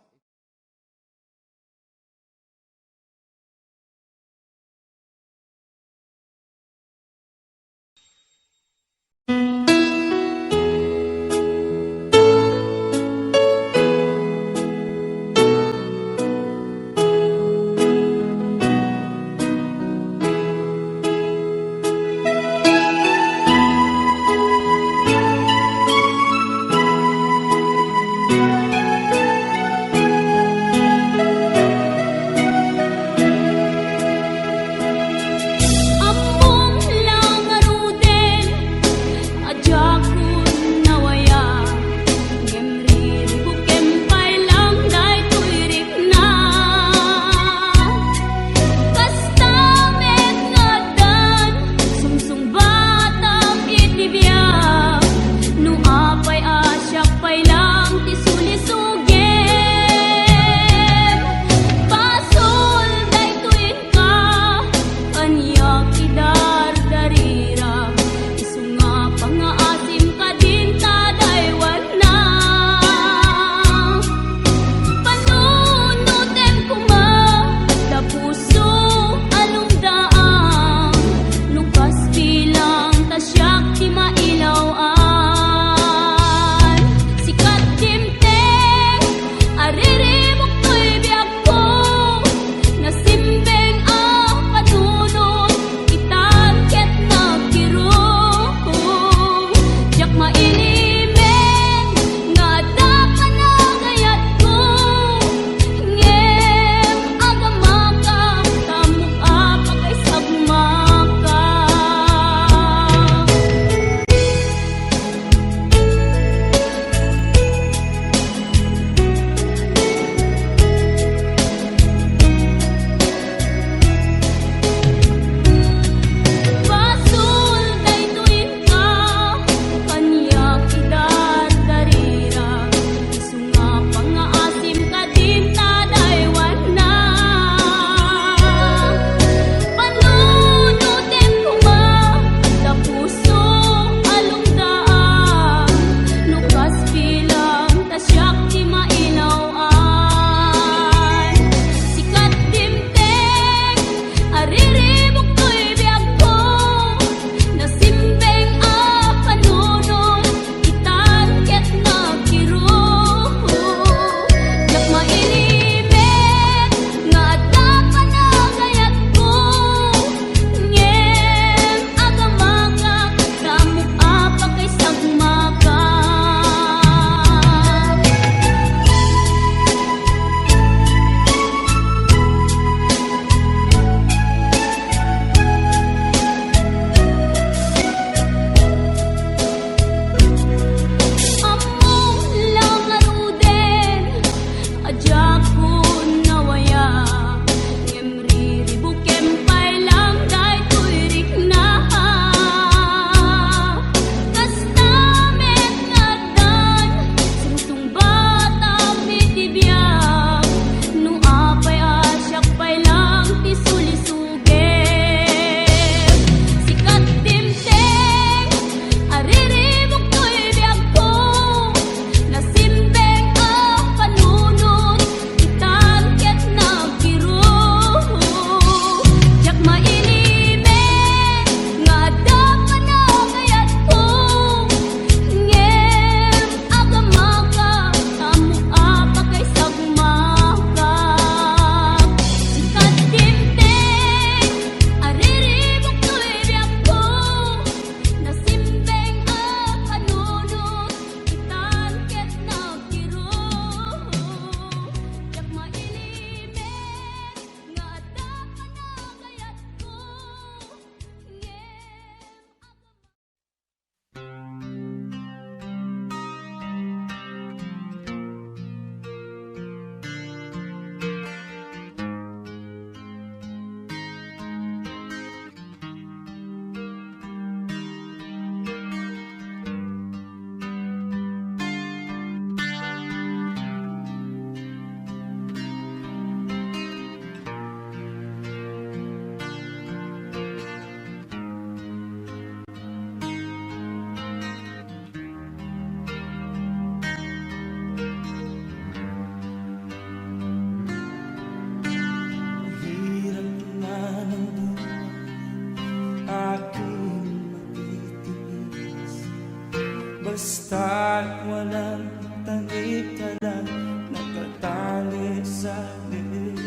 ka lang nakatali sa liig.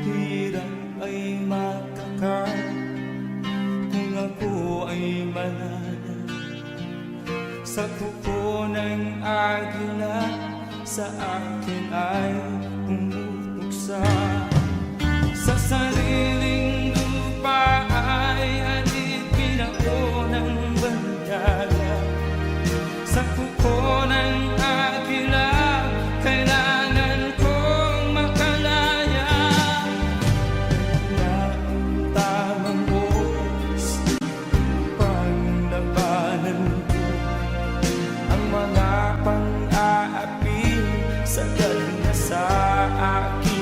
Hirap ay makakal kung ako ay malala sa kuko ng agila, sa akin ay umuksa. Sa sariling lupa ay alipin ako ng bandala. Sa kuko ng agila, kailangan kong makalaya. Na ang tamang oras upang labanan ko ang mga pang-aapi sagad na sa akin.